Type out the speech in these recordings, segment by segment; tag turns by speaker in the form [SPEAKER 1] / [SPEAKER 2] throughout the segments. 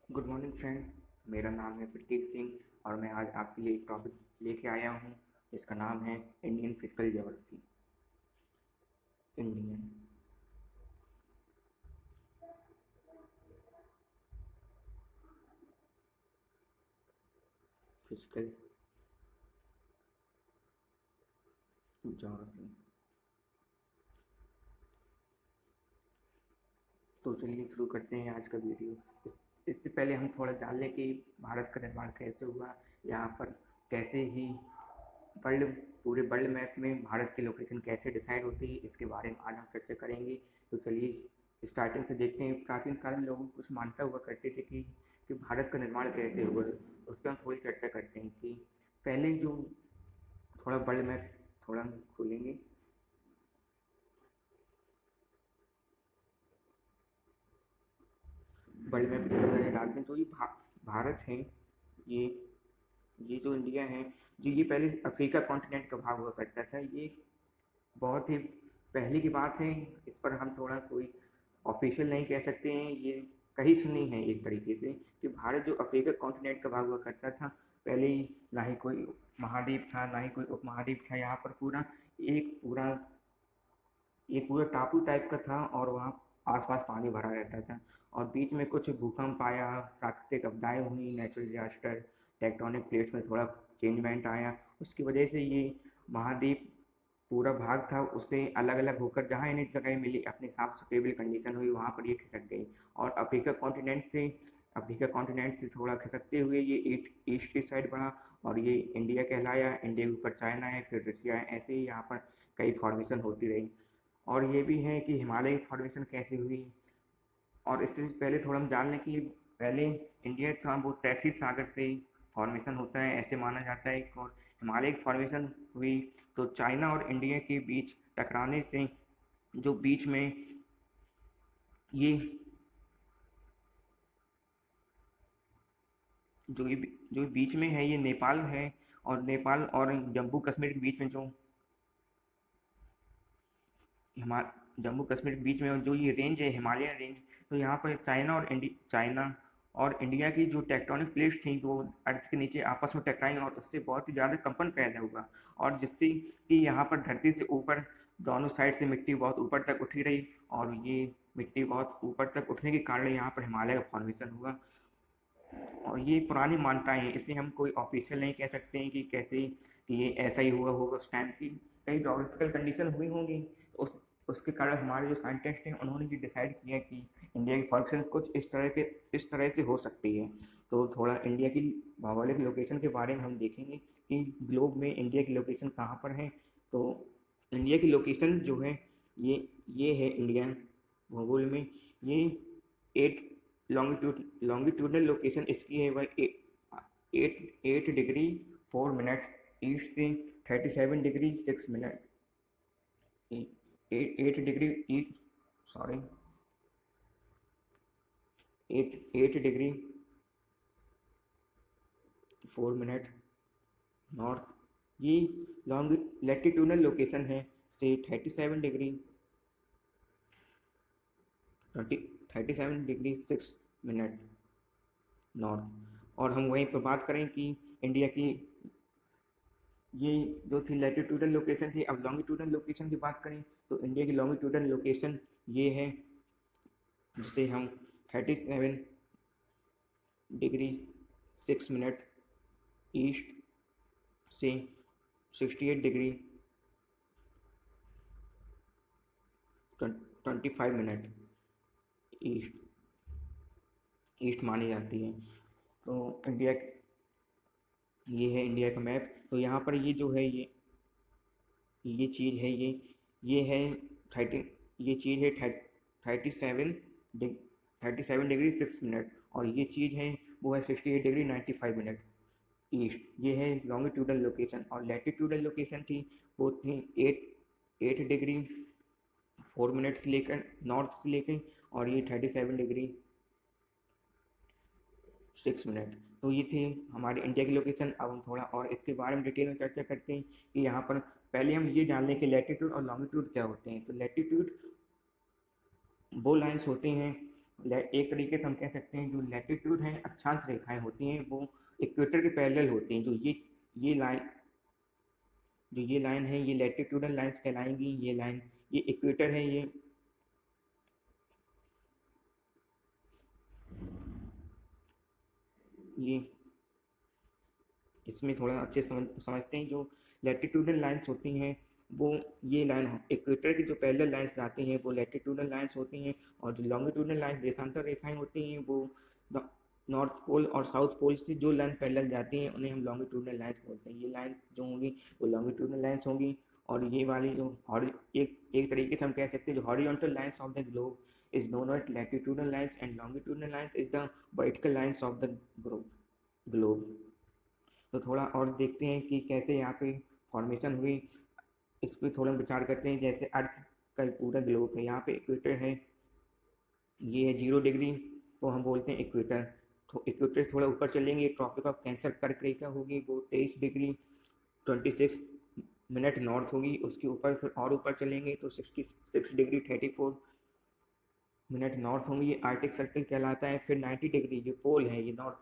[SPEAKER 1] Good morning friends. मेरा नाम है प्रतीक सिंह और मैं आज आपके लिए एक टॉपिक लेके आया हूँ जिसका नाम है Indian physical geography. Indian physical geography. तो चलिए शुरू करते हैं आज का वीडियो। इससे पहले हम थोड़ा जान लें कि भारत का निर्माण कैसे हुआ, यहाँ पर कैसे ही वर्ल्ड पूरे वर्ल्ड मैप में भारत की लोकेशन कैसे डिसाइड होती है, इसके बारे में आज हम चर्चा करेंगे। तो चलिए स्टार्टिंग से देखते हैं। प्राचीन काल में लोग कुछ मानता हुआ करते थे कि भारत का निर्माण कैसे हुआ, उस पर हम थोड़ी चर्चा करते हैं कि पहले जो थोड़ा वर्ल्ड मैप थोड़ा हम खोलेंगे। वर्ल्ड मैप डालते हैं तो ये भारत है। ये ये जो इंडिया है, जो ये पहले अफ्रीका कॉन्टिनेंट का भाग हुआ करता था। ये बहुत ही पहले की बात है। इस पर हम थोड़ा कोई ऑफिशियल नहीं कह सकते हैं, ये कहीं सुनी है एक तरीके से कि भारत जो अफ्रीका कॉन्टिनेंट का भाग हुआ करता था पहले ही, ना ही कोई महाद्वीप था ना ही कोई उपमहाद्वीप था। यहाँ पर पूरा एक पूरा ये पूरा टापू टाइप का था और वहाँ आसपास पानी भरा रहता था। और बीच में कुछ भूकंप आया, प्राकृतिक आपदाएं हुई, नेचुरल डिजास्टर, टेक्टोनिक प्लेट्स में थोड़ा चेंजमेंट आया। उसकी वजह से ये महाद्वीप पूरा भाग था उससे अलग अलग होकर जहाँ इन्हें जगह मिली, अपने हिसाब से स्टेबल कंडीशन हुई, वहाँ पर ये खिसक गई। और अफ्रीका कॉन्टिनेंट से थोड़ा खिसकते हुए ये ईस्ट की साइड बढ़ा और ये इंडिया कहलाया। इंडिया के ऊपर चाइना है, फिर रशिया है, ऐसे ही यहाँ पर कई फॉर्मेशन होती रही। और ये भी है कि हिमालय की फॉर्मेशन कैसे हुई। और इससे पहले थोड़ा हम जान लें कि पहले इंडिया था वो तैतीस सागर से फॉर्मेशन होता है, ऐसे माना जाता है। और हिमालय की फॉर्मेशन हुई तो चाइना और इंडिया के बीच टकराने से जो बीच में ये जो ये जो बीच में है ये नेपाल है। और नेपाल और जम्मू कश्मीर के बीच में जो हिमा जम्मू कश्मीर के बीच में जो ये रेंज है हिमालयन रेंज, तो यहाँ पर चाइना और इंडिया की जो टेक्टोनिक प्लेट्स थी वो अर्थ के नीचे आपस में टकराई और उससे बहुत ही ज़्यादा कंपन पैदा हुआ। और जिससे कि यहाँ पर धरती से ऊपर दोनों साइड से मिट्टी बहुत ऊपर तक उठी रही और ये मिट्टी बहुत ऊपर तक उठने के कारण यहाँ पर हिमालय का फॉर्मेशन हुआ। और ये पुरानी मान्यताएं हैं, इसे हम कोई ऑफिशियल नहीं कह सकते हैं कि कैसे कि ये ऐसा ही हुआ होगा। उस टाइम की कई जोग्राफिकल कंडीशन हुई होंगी, उस उसके कारण हमारे जो साइंटिस्ट हैं उन्होंने भी डिसाइड किया कि इंडिया की फंक्शन कुछ इस तरह से हो सकती है। तो थोड़ा इंडिया की भौगोलिक लोकेशन के बारे में हम देखेंगे कि ग्लोब में इंडिया की लोकेशन कहाँ पर है। तो इंडिया की लोकेशन जो है ये ये है इंडिया भूगोल में। ये एट लॉन्गिट्यूडनल लोकेशन इसकी है वह 8 डिग्री 4 मिनट ईस्ट से 37 degree 6 minute. 8 degree east, sorry, 8 degree 4 minute north. ये लॉन्ग लेटिट्यूडनल लोकेशन है से 37 डिग्री 6 मिनट नॉर्थ। और हम वहीं पर बात करें कि इंडिया की ये जो थी लैटिट्यूडल लोकेशन थी। अब लॉन्गिट्यूडल लोकेशन की बात करें तो इंडिया की लॉन्गिट्यूडल लोकेशन ये है, जिसे हम 37 डिग्री 6 मिनट ईस्ट से 68 डिग्री 25 मिनट ईस्ट ईस्ट मानी जाती है। तो इंडिया ये है इंडिया का मैप। तो यहाँ पर ये जो है ये चीज़ है ये है 30 ये चीज़ है 37 डिग्री 6 मिनट और ये चीज़ है वो है 68 डिग्री 95 मिनट ईस्ट। ये है लॉन्गिट्यूडल लोकेशन। और लैटिट्यूडल लोकेशन थी वो थी 8 डिग्री 4 मिनट से लेकर नॉर्थ से लेकर, और ये 37 डिग्री 6 मिनट। तो ये थे हमारे इंडिया की लोकेशन। अब हम थोड़ा और इसके बारे में डिटेल में चर्चा करते हैं कि यहाँ पर पहले हम ये जान लें कि लैटिट्यूड और लॉन्गिट्यूड क्या होते हैं। तो लैटिट्यूड वो लाइन्स होते हैं एक तरीके से हम कह सकते हैं जो लैटिट्यूड है अक्षांश रेखाएं होती हैं वो इक्वेटर के पैरेलल होती हैं। ये लाइन जो ये लाइन है ये लैटिट्यूडल लाइंस कहलाएंगी। ये लाइन ये इक्वेटर है। ये इसमें थोड़ा अच्छे समझते हैं। जो लैटिट्यूडल लाइंस होती हैं वो ये लाइन इक्वेटर की जो पैरेलल लाइंस जाती हैं वो लैटिट्यूडल लाइंस होती हैं। और जो लॉन्गिट्यूडल लाइंस देशांतर रेखाएं होती हैं वो नॉर्थ पोल और साउथ पोल से जो लाइन पैरेलल जाती हैं उन्हें हम लॉन्गिट्यूडल लाइंस बोलते हैं। ये लाइंस जो होंगी वो लॉन्गिट्यूडल लाइंस होंगी। और ये वाली जो एक तरीके से हम कह सकते हैं जो horizontal lines of the globe is known as latitudinal lines and longitudinal lines is the vertical lines of the globe. तो थोड़ा और देखते हैं कि कैसे यहाँ पे फॉर्मेशन हुई। इस पर थोड़ा विचार करते हैं। जैसे अर्थ का पूरा ग्लोब है, यहाँ पे इक्वेटर है, ये है 0 डिग्री, तो हम बोलते हैं इक्वेटर। तो इक्वेटर थोड़ा ऊपर चलेंगे, ट्रॉपिक ऑफ कैंसर कर्क रेखा होगी वो 23 डिग्री 26 मिनट नॉर्थ होगी। उसके ऊपर फिर और ऊपर चलेंगे तो 66 डिग्री 34 मिनट नॉर्थ होंगी, ये आर्टिक सर्कल कहलाता है। फिर 90 डिग्री ये पोल है, ये नॉर्थ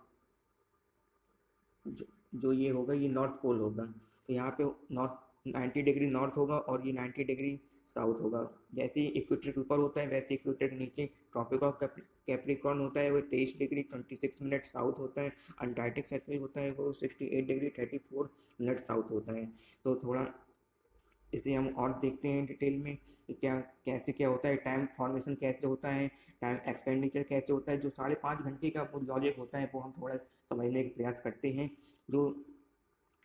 [SPEAKER 1] जो ये होगा ये नॉर्थ पोल होगा। तो यहाँ पे नॉर्थ 90 डिग्री नॉर्थ होगा और ये 90 डिग्री साउथ होगा। जैसे ही इक्वेटर के ऊपर होता है वैसे इक्वेटर के नीचे ट्रॉपिक ऑफ कैप्रिकॉर्न होता है वो 23 डिग्री 26 मिनट साउथ होता है। अंटार्कटिक सर्कल होता है वो 68 डिग्री 34 मिनट साउथ होता है। तो थोड़ा इसे हम और देखते हैं डिटेल में कि क्या होता है, टाइम फॉर्मेशन कैसे होता है, टाइम एक्सपेंडिचर कैसे होता है। जो 5.5 घंटे का वो लॉजिक होता है वो हम थोड़ा समझने का प्रयास करते हैं। जो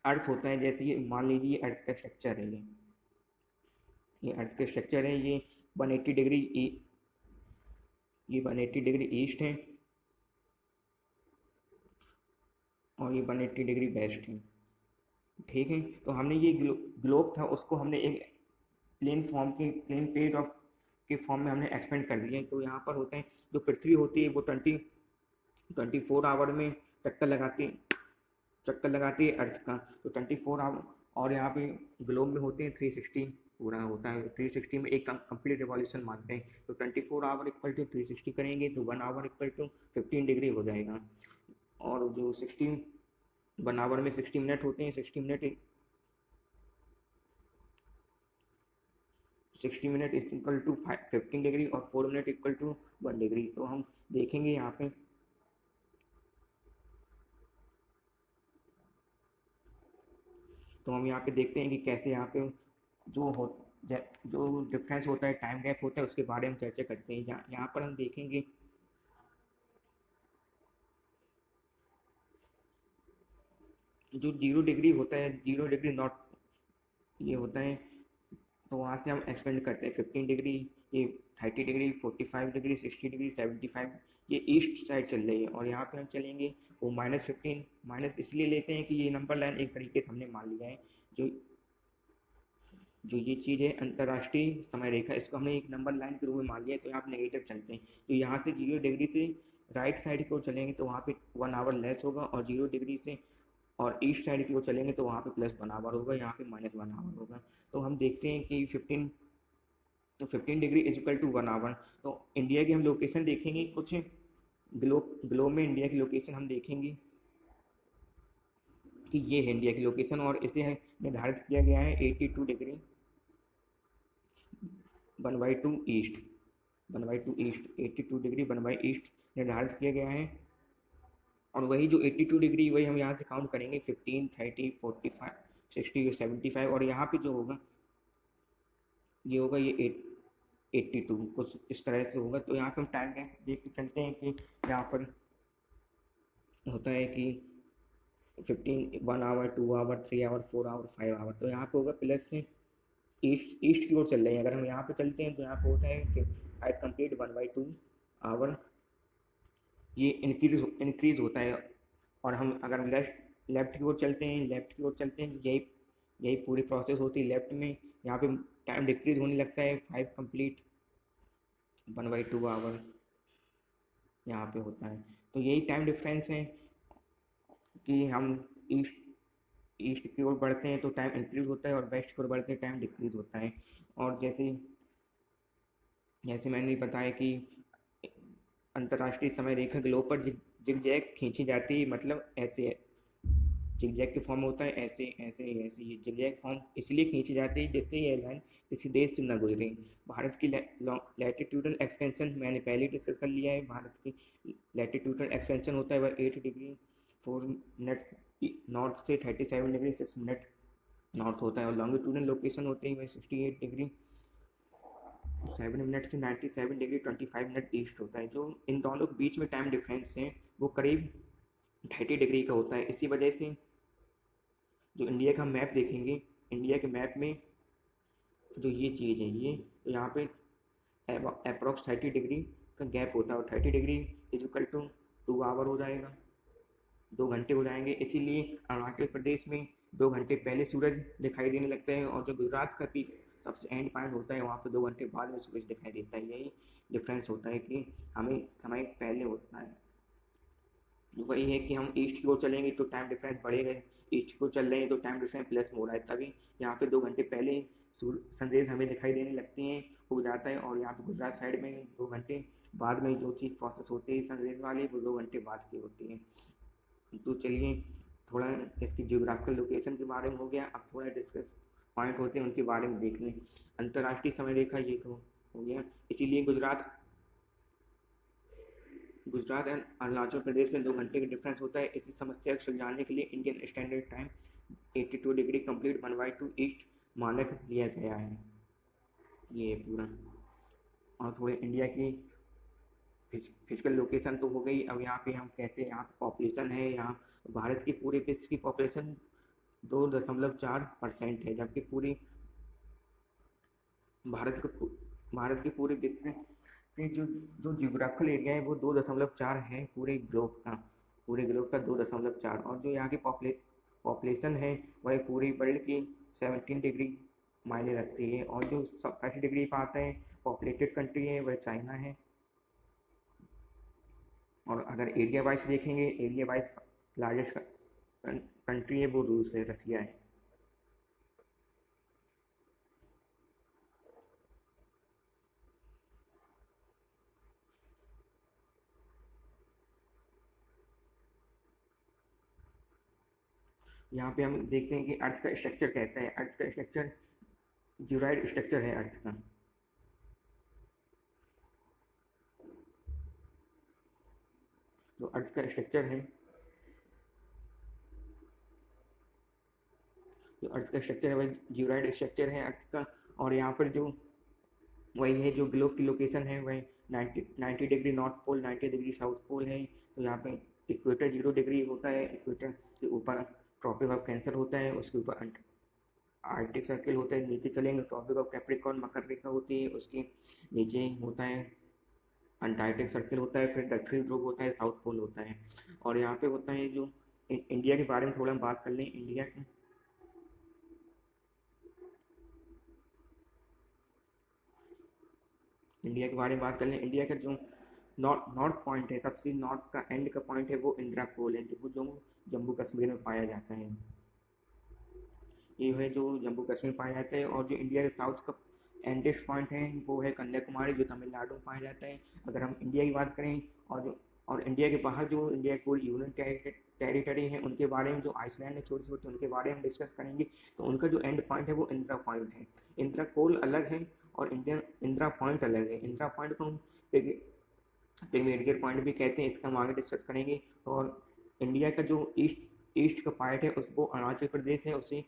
[SPEAKER 1] अर्थ होता है, जैसे ये मान लीजिए अर्थ का स्ट्रक्चर है, ये अर्थ का स्ट्रक्चर है, ये 180 डिग्री ये 180 डिग्री ईस्ट है और ये 180 डिग्री वेस्ट है। ठीक है, तो हमने ये ग्लोब था उसको हमने एक प्लेन पेज ऑफ के फॉर्म में हमने एक्सपेंड कर दिया है। तो यहाँ पर होते हैं जो पृथ्वी होती है वो 24 आवर में चक्कर लगाती है अर्थ का। तो 24 आवर, और यहाँ पे ग्लोब में होते हैं 360 पूरा होता है। 360 में एक कंप्लीट रिवॉल्यूशन मानते हैं। तो 24 आवर इक्वल टू 360 करेंगे तो 1 आवर इक्वल टू 15 डिग्री हो जाएगा। और जो 1 आवर में 60 मिनट होते हैं, 60 minute is equal to 15 degree और 4 मिनट इक्वल टू 1 डिग्री। तो हम देखेंगे यहाँ पे देखते हैं कि कैसे यहाँ पे जो हो जो डिफरेंस होता है, टाइम गैप होता है, उसके बारे में चर्चा करते हैं। यहाँ पर हम देखेंगे जो 0 डिग्री होता है, 0 डिग्री नॉर्थ ये होता है। तो वहाँ से हम एक्सपेंड करते हैं 15 डिग्री, ये 30 डिग्री 45 डिग्री 60 डिग्री 75, ये ईस्ट साइड चल रही है। और यहाँ पे हम चलेंगे वो -15, माइनस इसलिए लेते हैं कि ये नंबर लाइन एक तरीके से हमने मान लिया है। जो जो ये चीज़ है अंतर्राष्ट्रीय समय रेखा, इसको हमने एक नंबर लाइन के रूप में मान लिया है। तो यहाँ पे नेगेटिव चलते हैं। तो यहाँ से 0 डिग्री से राइट साइड की ओर चलेंगे तो वहाँ पे 1 आवर लेस होगा, और 0 डिग्री से और ईस्ट साइड की ओर चलेंगे तो वहाँ पे +1 आवर होगा, यहाँ पे -1 आवर होगा। तो हम देखते हैं कि 15 degree is equal to 1 hour. तो इंडिया की हम लोकेशन देखेंगे, कुछ ग्लोब में इंडिया की लोकेशन हम देखेंगे कि ये है इंडिया की लोकेशन, और इसे निर्धारित किया गया है 82 degree 1/2 east, 1/2 east, 82 degree 1/2 east निर्धारित किया गया है। और वही जो 82 डिग्री वही हम यहाँ से काउंट करेंगे 15, 30, 45, 60, 75, और यहाँ पे जो होगा ये होगा ये 82, कुछ इस तरह से होगा। तो यहाँ पे हम टाइम गैप देख के चलते हैं कि यहाँ पर होता है कि 1 hour 2 hour 3 hour 4 hour 5 hour. तो यहाँ पे होगा प्लस से ईस्ट की ओर चल रहे हैं। अगर हम यहाँ पे चलते हैं तो यहाँ पे होता है कि 5 कंप्लीट 1/2 आवर, ये इंक्रीज होता है। और हम अगर लेफ्ट की ओर चलते हैं, यही पूरी प्रोसेस होती है लेफ्ट में। यहाँ पे टाइम डिक्रीज होने लगता है, 5 कंप्लीट 1/2 आवर यहाँ पे होता है। तो यही टाइम डिफरेंस है कि हम ईस्ट ईस्ट की ओर बढ़ते हैं तो टाइम इंक्रीज होता है, और वेस्ट की ओर बढ़ते हैं टाइम डिक्रीज होता है। और जैसे जैसे मैंने बताया कि अंतर्राष्ट्रीय समय रेखा ग्लोब पर जिगजैग खींची जाती है, मतलब ऐसे जिगजैग के फॉर्म होता है, ऐसे ऐसे ऐसे। ये जिगजैग फॉर्म इसलिए खींची जाती है जिससे ये लाइन किसी देश से न गुजरे। भारत की लैटिट्यूडल एक्सपेंशन मैंने पहले डिस्कस कर लिया है। भारत की लैटिट्यूडल एक्सपेंशन होता है वह 8 डिग्री 4 मिनट नॉर्थ से 37 डिग्री 6 मिनट नॉर्थ होता है, और लॉन्गिट्यूडल लोकेशन होते हैं वह 68 डिग्री 7 मिनट से 97 डिग्री 25 मिनट ईस्ट होता है। जो इन दोनों के बीच में टाइम डिफरेंस है वो करीब 30 डिग्री का होता है। इसी वजह से जो इंडिया का मैप देखेंगे, इंडिया के मैप में जो ये चीज़ है, ये तो यहाँ पे अप्रॉक्स 30 डिग्री का गैप होता है, और 30 degree is equal to 2 hour हो जाएगा, 2 घंटे हो जाएंगे। इसीलिए अरुणाचल प्रदेश में 2 घंटे पहले सूरज दिखाई देने लगता है, और जो गुजरात का पीक सबसे एंड पॉइंट होता है वहाँ पे 2 घंटे बाद में सूरज दिखाई देता है। यही डिफरेंस होता है कि हमें समय पहले होता है। वही है कि हम ईस्ट की ओर चलेंगे तो टाइम डिफरेंस बढ़ेगा, ईस्ट की ओर चल रहे हैं तो टाइम डिफरेंस प्लस में हो रहा है, तभी यहाँ पे 2 घंटे पहले सनरेज हमें दिखाई देने लगती हैं, हो जाता है। और यहाँ पे गुजरात साइड में 2 घंटे बाद में जो चीज़ प्रोसेस होती है सनरेज वाली वो 2 घंटे बाद की होती है। तो चलिए थोड़ा इसकी जियोग्राफिकल लोकेशन के बारे में हो गया, अब थोड़ा डिस्कस पॉइंट होते हैं उनके बारे में देख लें। अंतर्राष्ट्रीय समय रेखा ये तो हो गया, इसीलिए गुजरात एंड अरुणाचल प्रदेश में 2 घंटे का डिफरेंस होता है। इसी समस्या को सुलझाने के लिए Indian standard time 82 degree complete 1/2 east मानक लिया गया है। ये पूरा, और थोड़े इंडिया की फिजिकल लोकेशन तो हो गई। अब यहाँ पे हम कैसे, यहाँ पॉपुलेशन है, यहाँ भारत की पूरे विश्व की पॉपुलेशन 2.4% है, जबकि पूरी भारत को भारत के पूरे विश्व के जो जो जियोग्राफिकल एरिया है वो 2.4 है पूरे ग्लोब का 2.4। और जो यहाँ की पॉपुलेशन है वह पूरी वर्ल्ड की 17 डिग्री मायने रखती है, और जो 30 डिग्री पर आता है पॉपुलेटेड कंट्री है वह चाइना है। और अगर एरिया वाइज देखेंगे, एरिया वाइज लार्जेस्ट कंट्री है वो रूस है, रसिया है। यहाँ पे हम देखते हैं कि अर्थ का स्ट्रक्चर कैसा है। अर्थ का स्ट्रक्चर ड्यूराइड स्ट्रक्चर है अर्थ का। जो अर्थ का स्ट्रक्चर है, जो अर्थ का स्ट्रक्चर है वह ड्यूराइड स्ट्रक्चर है अर्थ का। और यहाँ पर जो वही है जो ग्लोब की लोकेशन है वह 90 degree north pole, 90 degree south pole है। तो यहाँ पे इक्वेटर 0 डिग्री होता है, इक्वेटर के ऊपर ट्रॉपिक ऑफ कैंसर होता है, उसके ऊपर आर्कटिक सर्किल होता है। नीचे चलेंगे ट्रॉपिक ऑफ कैप्रिकॉर्न मकर रेखा होती है, उसके नीचे होता है अंटार्कटिक सर्किल होता है, फिर दक्षिणी ध्रुव होता है, साउथ पोल होता है। और यहाँ पे होता है जो इंडिया के बारे में थोड़ा हम बात कर लें। इंडिया के बारे में बात कर लें। इंडिया का जो नॉर्थ पॉइंट है, सबसे नॉर्थ का एंड का पॉइंट है वो इंदिरा पोल है, जो जम्मू कश्मीर में पाया जाता है। ये है जो जम्मू कश्मीर पाया जाता है। और जो इंडिया के साउथ का एंडेस्ट पॉइंट है वो है कन्याकुमारी, जो तमिलनाडु में पाया जाता है। अगर हम इंडिया की बात करें, और इंडिया के बाहर जो इंडिया की पूरी यूनियन टेरिटरी है उनके बारे में, जो आइसलैंड है छोटी छोटी, उनके बारे में डिस्कस करेंगे। तो उनका जो एंड पॉइंट है वो इंदिरा पॉइंट है। इंदिरा पोल अलग है और इंदिरा पॉइंट अलग है। इंदिरा पॉइंट को हम पिगमेडियर पॉइंट भी कहते हैं, इसका हम आगे डिस्कस करेंगे। और इंडिया का जो ईस्ट का पार्ट है उसको अरुणाचल प्रदेश है, उसे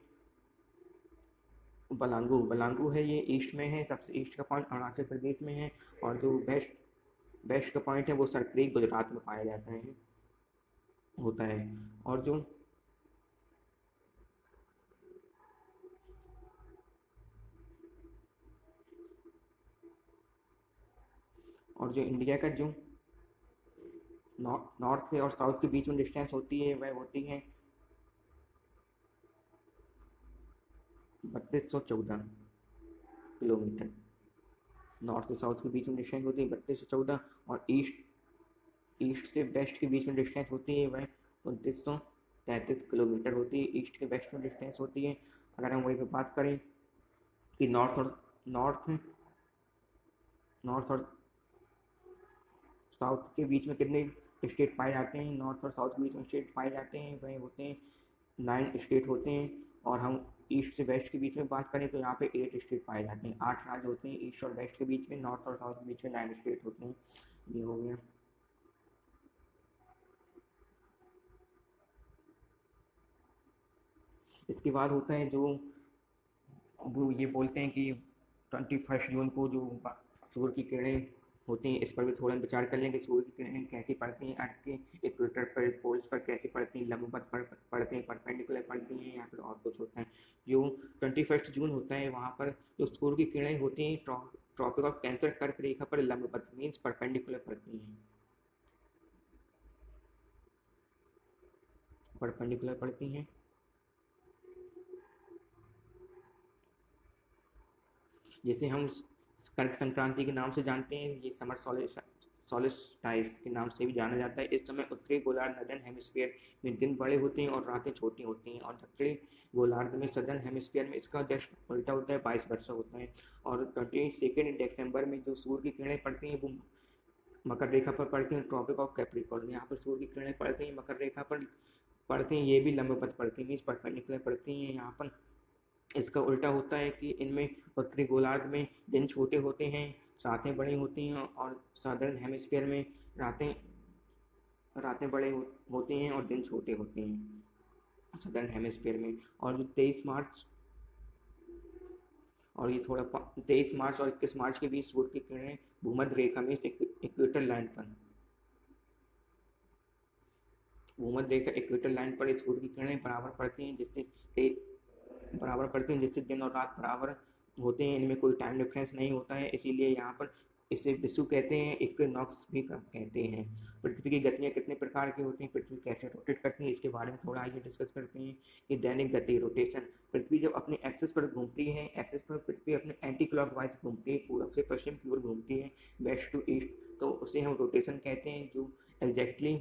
[SPEAKER 1] बलांगू है, ये ईस्ट में है। सबसे ईस्ट का पॉइंट अरुणाचल प्रदेश में है। और जो वेस्ट का पॉइंट है वो सरक्रीक गुजरात में पाया जाता है, होता है। और जो इंडिया का जो नॉर्थ से और साउथ के बीच में डिस्टेंस होती है वह होती है 3214 किलोमीटर। नॉर्थ से साउथ के बीच में डिस्टेंस होती है 3214, और ईस्ट से वेस्ट के बीच में डिस्टेंस होती है वह 2933 किलोमीटर होती है। ईस्ट के वेस्ट में डिस्टेंस होती है। अगर हम वही पर बात करें कि नॉर्थ और साउथ के बीच में कितने स्टेट पाए जाते हैं, नॉर्थ और साउथ के बीच में स्टेट पाए जाते हैं, वही होते हैं 9 स्टेट होते हैं। और हम ईस्ट से वेस्ट के बीच में बात करें तो यहाँ पे 8 स्टेट पाए जाते हैं, 8 राज्य होते हैं ईस्ट और वेस्ट के बीच में, नॉर्थ और साउथ के बीच में 9 स्टेट होते हैं। ये हो गया। इसके बाद होता है जो वो ये बोलते हैं कि 21 जून को जो सूर्य की किरणें होती हैं, इस पर भी थोड़ा विचार कर लेंगे। सूर्य की किरणें कैसी पड़ती हैं अर्थ के इक्वेटर पर, पोल्स पर कैसे पड़ती हैं, लंबवत पर पड़ती हैं, परपेंडिकुलर पड़ती हैं, या फिर और कुछ होता है। जो 21 जून होता है वहाँ पर जो सूर्य की किरणें होती हैं ट्रॉपिक ऑफ कैंसर कर्क रेखा पर लंबवत मीन्स परपेंडिकुलर पड़ती हैं, परपेंडिकुलर पड़ती हैं। जैसे हम कर्क संक्रांति के नाम से जानते हैं, ये समर सोलिस्टाइस के नाम से भी जाना जाता है। इस समय उत्तरी गोलार्ध नदर्न हेमिस्फीयर में दिन बड़े होते हैं और रातें छोटी होती हैं, और दक्षिणी गोलार्ध में सदर्न हेमिस्फीयर में इसका जस्ट उल्टा होता है, 22 वर्षा होता है। और 22 दिसंबर में जो सूर्य की किरणें पड़ती हैं वो मकर रेखा पर पड़ती हैं, ट्रॉपिक ऑफ कैप्रिकॉर्न, यहाँ पर सूर्य की किरणें पड़ती हैं मकर रेखा पर पड़ती हैं, ये भी लंबवत पड़ती हैं मीन्स परपेंडिकुलर पड़ती हैं। यहाँ पर इसका उल्टा होता है कि इनमें उत्तरी गोलार्ध में दिन छोटे होते हैं, रातें बड़ी होती हैं, और सादर्न हेमिस्फीयर में रातें रातें होती हैं और दिन छोटे होते हैं सदर्न हेमिस्फीयर में। और जो 23 मार्च और ये थोड़ा 23 मार्च और 21 मार्च के बीच सूर्य की किरणें भूमध्य रेखा में इक्वेटर लाइन पर भूमध्य रेखा इक्वेटर लाइन पर सूर्य की किरणें बराबर पड़ती हैं, जिससे दिन और रात बराबर होते हैं, इनमें कोई टाइम डिफरेंस नहीं होता है, इसीलिए यहाँ पर इसे विषुव कहते हैं, इक्विनॉक्स भी कहते हैं। पृथ्वी की गतियाँ कितने प्रकार की होती हैं, पृथ्वी कैसे रोटेट करती है, इसके बारे में थोड़ा आइए डिस्कस करते हैं। कि दैनिक गति रोटेशन, पृथ्वी जब अपने एक्सिस पर घूमती है, एक्सिस पर पृथ्वी अपने एंटी क्लॉकवाइज घूमती है, पूरब से पश्चिम की ओर घूमती है, वेस्ट टू ईस्ट, तो उसे हम रोटेशन कहते हैं। जो एग्जैक्टली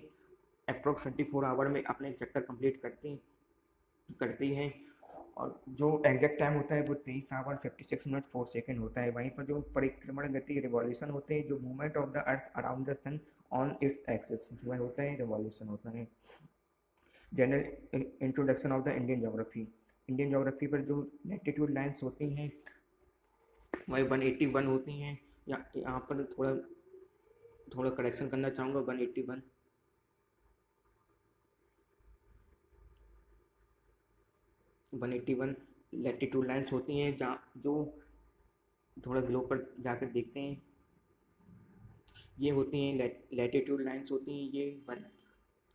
[SPEAKER 1] अप्रोक्स 24 आवर में अपने चक्कर कंप्लीट करती है। और जो एग्जैक्ट टाइम होता है वो 23 आवर 56 मिनट 4 सेकेंड होता है। वहीं पर जो परिक्रमण गति रिवॉल्यूशन होते हैं, जो movement of the earth around the sun on its axis, वह होता है रिवॉल्यूशन होता है। General introduction of the Indian geography, Indian geography पर जो लैटिट्यूड लाइन्स होती हैं वह 181 होती हैं। यहाँ पर थोड़ा करेक्शन करना चाहूँगा, 181 लैटिट्यूड लाइन्स होती हैं, जहाँ जो थोड़ा ग्लोब पर जाकर देखते हैं, ये होती हैं लैटिट्यूड लाइन्स होती हैं, ये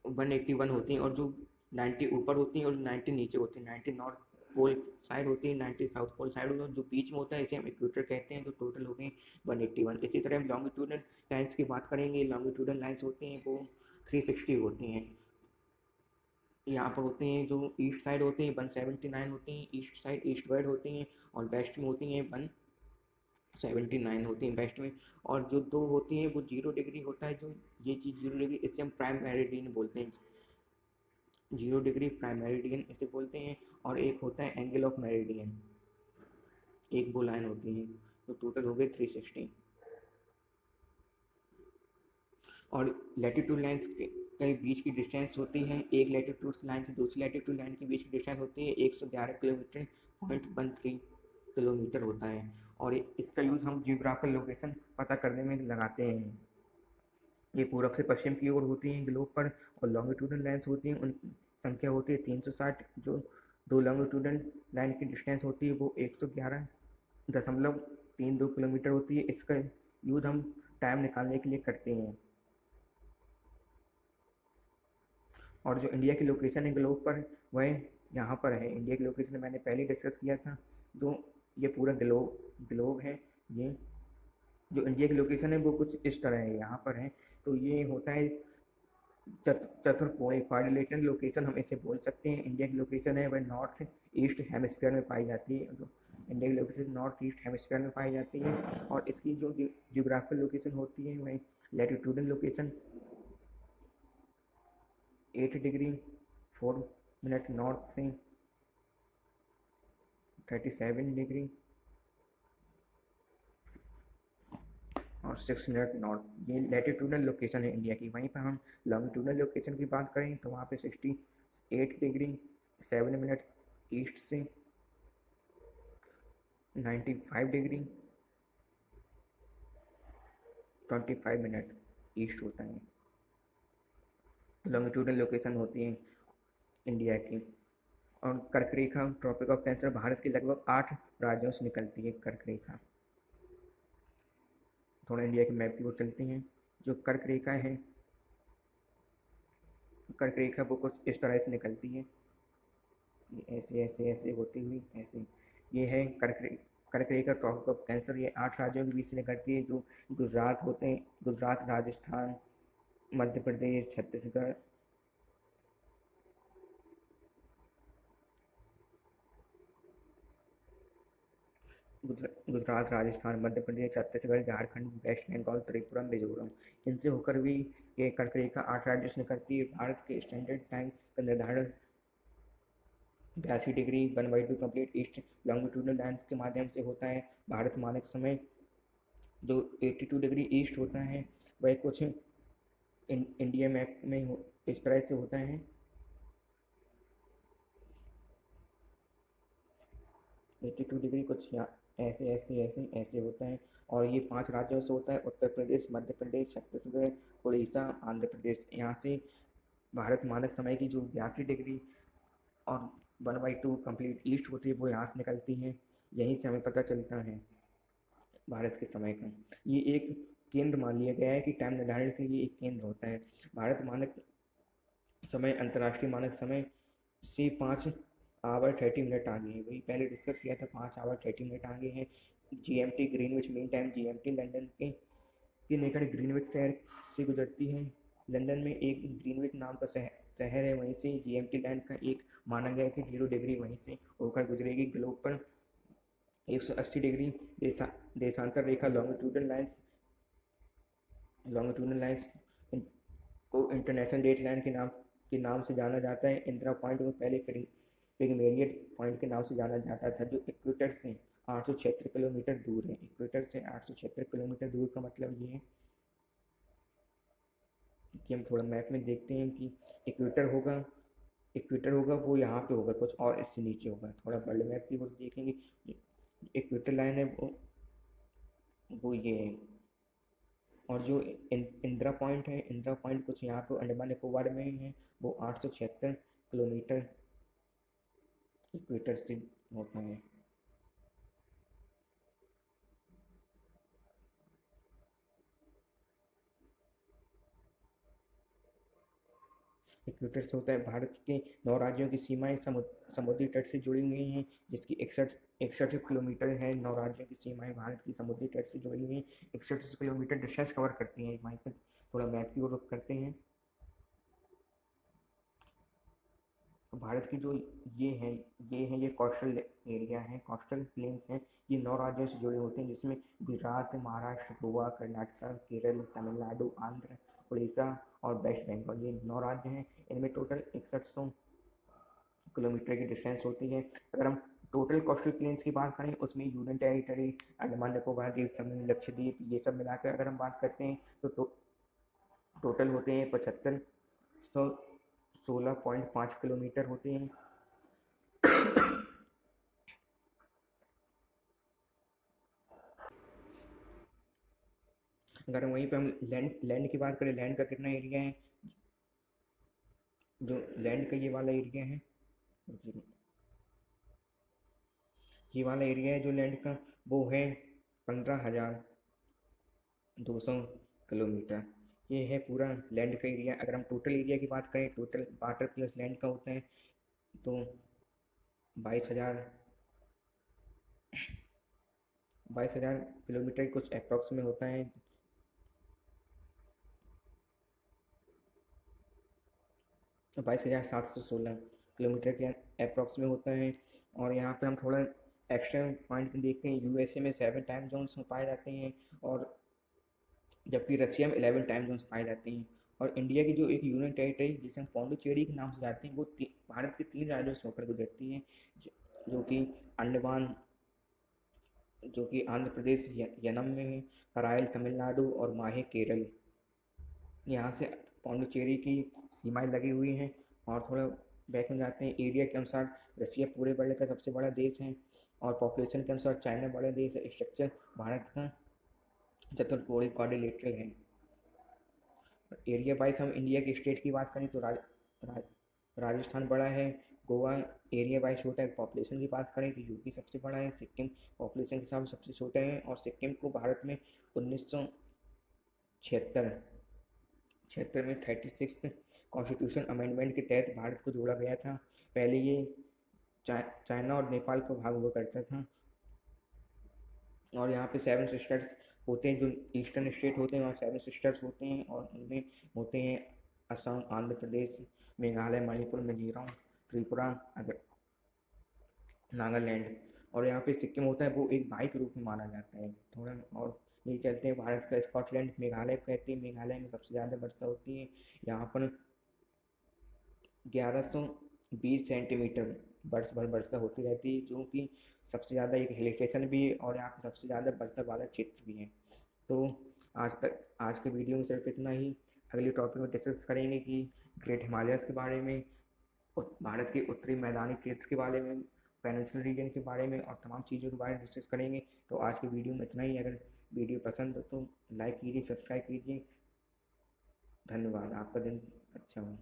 [SPEAKER 1] 181 होती हैं। और जो 90 ऊपर होती हैं और 90 नीचे होती हैं, 90 नॉर्थ पोल साइड होती है, 90 साउथ पोल साइड होती है, जो बीच में होता है इसे हम इक्वेटर कहते हैं। तो टोटल हो गए 181। इसी तरह हम लॉन्गिट्यूडल लाइन्स की बात करेंगे। लॉन्गिट्यूडल लाइन्स होती हैं वो 360 होती हैं। यहाँ पर होते हैं जो ईस्ट साइड होते हैं 179 होती हैं, ईस्ट साइड ईस्टवर्ड होती हैं, और वेस्ट में होती हैं 179 होती हैं वेस्ट में। और जो दो होती हैं वो 0 डिग्री होता है, जो ये चीज़ 0 डिग्री, इसे हम प्राइम मेरिडियन बोलते हैं, 0 डिग्री प्राइम मेरिडियन इसे बोलते हैं। और एक होता है एंगल ऑफ मेरिडियन, एक वो लाइन होती है। तो टोटल हो गए 360। और लैटिट्यूड लाइन्स के बीच की डिस्टेंस होती है, एक लैटिट्यूड लाइन से दूसरी लैटिट्यूड लाइन के बीच की डिस्टेंस होती है 111 किलोमीटर 0.13 किलोमीटर होता है। और इसका यूज़ हम जियोग्राफिकल लोकेशन पता करने में लगाते हैं। ये पूरब से पश्चिम की ओर होती हैं ग्लोब पर। और लॉन्गिट्यूडल लाइन्स होती हैं, उनकी संख्या होती है 360। जो दो लॉन्गिट्यूडल लाइन की डिस्टेंस होती है वो 111.32 किलोमीटर होती है। इसका यूज़ हम टाइम निकालने के लिए करते हैं। और जो इंडिया की लोकेशन है ग्लोब पर वह यहाँ पर है। इंडिया की लोकेशन मैंने पहले डिस्कस किया था। तो ये पूरा ग्लोब है। ये जो इंडिया की लोकेशन है वो कुछ इस तरह है, यहाँ पर है। तो ये होता है चतुर्कोणीय क्वाड्रिलेटरल लोकेशन हम इसे बोल सकते हैं। इंडिया की लोकेशन है वह नॉर्थ ईस्ट हेमिस्फीयर में पाई जाती है। जो इंडिया की लोकेशन नॉर्थ ईस्ट हेमिस्फीयर में पाई जाती है। और इसकी जो जियोग्राफिकल लोकेशन होती है वह latitudinal location 8 degree 4 minute north से 37 डिग्री और 6 मिनट नॉर्थ। ये लैटिट्यूडनल लोकेशन है इंडिया की। वहीं पर हम लॉन्गिट्यूडनल लोकेशन की बात करें तो वहाँ पे 68 डिग्री 7 मिनट ईस्ट से, 95 डिग्री 25 मिनट ईस्ट होता है। लॉन्गिट्यूडनल लोकेशन होती है इंडिया की। और कर्क रेखा, ट्रॉपिक ऑफ कैंसर, भारत के लगभग 8 राज्यों से निकलती है कर्क रेखा। थोड़ा इंडिया के मैप की ओर चलते हैं। जो कर्क रेखा है, कर्क रेखा वो कुछ इस तरह से निकलती है, ऐसे ऐसे ऐसे होती हुई ऐसे। ये है कर्क रेखा, ट्रॉपिक ऑफ कैंसर। ये 8 राज्यों के बीच से निकलती है, जो गुजरात होते हैं, गुजरात, राजस्थान, मध्य प्रदेश, छत्तीसगढ़, गुजरात, राजस्थान, मध्य प्रदेश, छत्तीसगढ़, झारखंड, वेस्ट बंगाल, त्रिपुरा, मिजोरम, इनसे होकर भी ये कर्क रेखा 8 राज्यों से निकलती है। भारत के स्टैंडर्ड टाइम का निर्धारण 82 degree 1/2 complete east longitudinal lines के माध्यम से होता है। भारत मानक समय जो 82 डिग्री ईस्ट होता है, वह कुछ इंडिया मैप में इस तरह से होता है, 82 डिग्री कुछ यहाँ ऐसे ऐसे ऐसे ऐसे होता है। और ये 5 राज्यों से होता है, उत्तर प्रदेश, मध्य प्रदेश, छत्तीसगढ़, उड़ीसा, आंध्र प्रदेश। यहाँ से भारत मानक समय की जो 82 डिग्री और 1/2 कंप्लीट ईस्ट होती है, वो यहाँ से निकलती हैं। यहीं से हमें पता चलता है भारत के समय का। ये एक केंद्र मान लिया गया है कि टाइम निर्धारण के लिए एक केंद्र होता है। भारत मानक समय अंतर्राष्ट्रीय मानक समय से 5 आवर 30 मिनट आगे है। वही पहले डिस्कस किया था, 5 आवर 30 मिनट आगे है। GMT Greenwich mean time, GMT London के निकट ग्रीनविच शहर से गुजरती है। लंदन में एक ग्रीनविच नाम का शहर है, वहीं से GMT लैंड का एक माना गया कि 0 डिग्री वहीं से होकर गुजरेगी। ग्लोब पर 180 डिग्री देशांतर रेखा लॉन्गिट्यूडनल लाइन्स को इंटरनेशनल डेट लाइन के नाम से जाना जाता है। इंदिरा पॉइंट को पहले पिगमेलियन पॉइंट के नाम से जाना जाता था, जो इक्वेटर से 876 किलोमीटर दूर है। इक्वेटर से 876 किलोमीटर दूर का मतलब ये है कि हम थोड़ा मैप में देखते हैं कि इक्वेटर होगा वो यहाँ पे होगा, कुछ और इससे नीचे होगा। थोड़ा बड़े मैप की ओर देखेंगे, इक्वेटर लाइन है वो ये है। और जो इंदिरा पॉइंट कुछ यहाँ पे अंडमान निकोबार में है, वो 876 किलोमीटर इक्वेटर से होता है। इक्वेटर से होता है। भारत के 9 राज्यों की सीमाएं समुद्री तट से जुड़ी हुई हैं, जिसकी 61 किलोमीटर है। 9 राज्यों की सीमाएं भारत की समुद्री तट से जुड़ी हुई हैं, 61 किलोमीटर डिस्टेंस कवर करती हैं। वहीं पर थोड़ा मैप की ओर रुख करते हैं। तो भारत की जो ये कोस्टल एरिया है, कोस्टल प्लेन्स हैं। ये 9 राज्यों से जुड़े होते हैं, जिसमें गुजरात, महाराष्ट्र, गोवा, कर्नाटक, केरल, तमिलनाडु, आंध्र, उड़ीसा और वेस्ट बंगाल, ये 9 राज्य हैं। इनमें टोटल 6100 किलोमीटर की डिस्टेंस होती है। अगर हम टोटल कोस्टल प्लेन्स की बात करें, उसमें यूनियन टेरिटरी, अंडमान निकोबार द्वीप समूह, लक्षद्वीप, ये सब मिलाकर अगर हम बात करते हैं तो टोटल होते हैं 7516.5 किलोमीटर होते हैं। अगर वहीं पे हम लैंड की बात करें, लैंड का कितना एरिया है, जो लैंड का ये वाला एरिया है, ये वाला एरिया है जो लैंड का, वो है 15,200 किलोमीटर। ये है पूरा लैंड का एरिया। अगर हम टोटल एरिया की बात करें, टोटल वाटर प्लस लैंड का होता है, तो 22,000 किलोमीटर कुछ अप्रॉक्स में होता है। 22,716 किलोमीटर के अप्रॉक्स में होता है। और यहाँ पे हम थोड़ा एक्स्ट्रा पॉइंट देखते हैं। यूएसए में 7 टाइम जोन्स पाए जाते हैं, और जबकि रसिया में 11 टाइम जोन्स पाए जाते हैं। और इंडिया की जो एक यूनियन टेरिटरी जिसे हम पौंडुचेरी के नाम से जानते हैं, वो भारत के 3 राज्यों से होकर गुजरती है, जो कि अंडमान जो कि आंध्र प्रदेश यनम में है, करायल तमिलनाडु और माहे केरल। यहाँ से पौंडुचेरी की सीमाएं लगी हुई हैं। और थोड़ा बैक में जाते हैं, एरिया के अनुसार रसिया पूरे वर्ल्ड का सबसे बड़ा देश है, और पॉपुलेशन के अनुसार चाइना बड़ा देश है। स्ट्रक्चर भारत का चतुर्कोणीय क्वाड्रिलेटरल है। एरिया वाइज हम इंडिया के स्टेट की बात करें तो राजस्थान बड़ा है, गोवा एरिया वाइज छोटा है। पॉपुलेशन की बात करें तो यूपी सबसे बड़ा है, सिक्किम पॉपुलेशन के हिसाब से सबसे छोटा है, और सिक्किम को भारत में 1976 76 में 36 कॉन्स्टिट्यूशन अमेंडमेंट के तहत भारत को जोड़ा गया था। पहले ये चाइना और नेपाल को भाग हुआ करता था। और यहाँ पे 7 सिस्टर्स होते हैं, जो ईस्टर्न स्टेट होते हैं वहाँ 7 सिस्टर्स होते हैं, और उनमें होते हैं असम, आंध्र प्रदेश, मेघालय, मणिपुर, मिजोरम, त्रिपुरा, नागालैंड। और यहाँ पे सिक्किम होता है, वो एक भाई के रूप में माना जाता है थोड़ा। और ये चलते हैं भारत का स्कॉटलैंड, मेघालय कहते हैं, मेघालय में सबसे ज़्यादा वर्षा होती है। यहाँ पर 1120 सेंटीमीटर वर्ष भर वर्षा होती रहती है, जो कि सबसे ज़्यादा एक हिल स्टेशन भी है, और यहाँ पर सबसे ज़्यादा वर्षा वाला क्षेत्र भी है। तो आज के वीडियो में सिर्फ इतना ही। अगले टॉपिक में डिस्कस करेंगे कि ग्रेट हिमालयस के बारे में, भारत के उत्तरी मैदानी क्षेत्र के बारे में, पेनिनसुलर रीजन के बारे में, और तमाम चीज़ों के बारे में डिस्कस करेंगे। तो आज की वीडियो में इतना ही। अगर वीडियो पसंद हो तो लाइक कीजिए, सब्सक्राइब कीजिए। धन्यवाद। आपका दिन अच्छा हो।